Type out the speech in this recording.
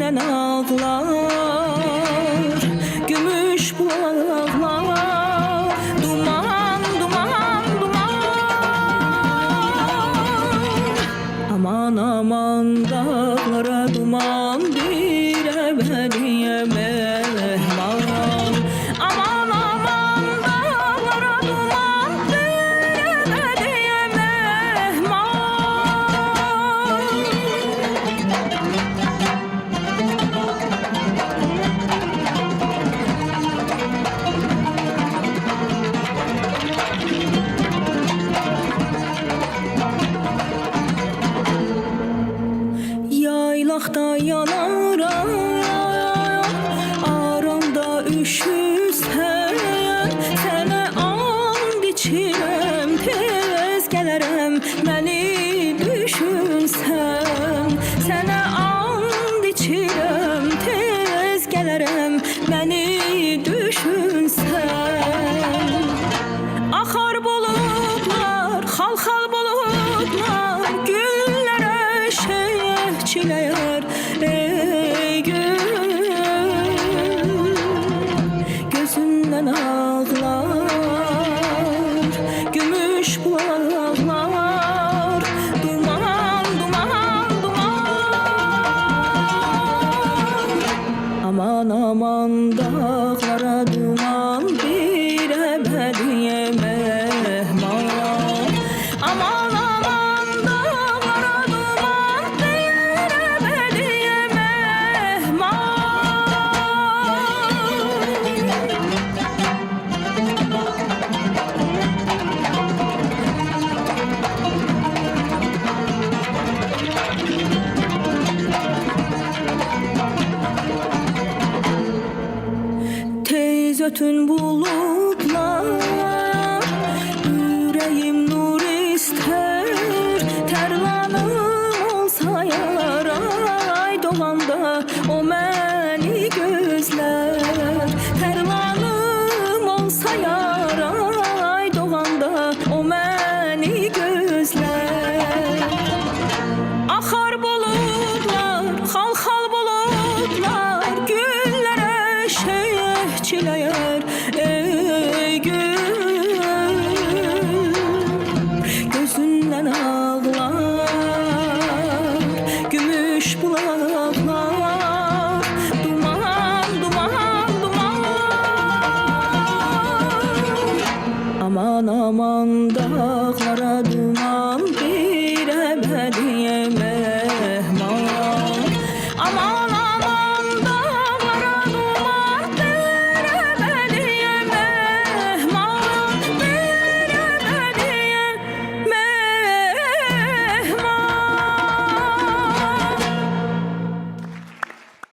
gözünden ağlar, gümüş bulaklar. Duman, duman, duman. Aman aman dağlara duman, bir ebediye mehman. Aman aman dağlara duman, bir ebediye mehman. Yaylaqda yanaram, aramda üşüsən, sənə and içirəm, tez gələrəm məni düşünsən. Sənə and içirəm, tez gələrəm məni düşünsən. Axar bulutlar, xal-xal bulutlar, güllərə çiləyər, ey gül. Gözündən ağlar, gümüş bulaqlar. Duman, duman, duman. Aman aman dağlara duman, bir ebediye mehman. Aman aman dağlara duman, bir ebediye mehman. Tez ötün bulutlar, yüreğim nur ister. Terlanım olsa yaray, dolanda o məni gözler. Terlanım olsa yaray, dolanda o məni gözler. Axar bulutlar, xal-xal bulutlar, güllərə çiləyər, ey gül. Gözündən ağlar, gümüş bulaqlar. Duman, duman, duman. Aman aman dağlara duman, bir ebedi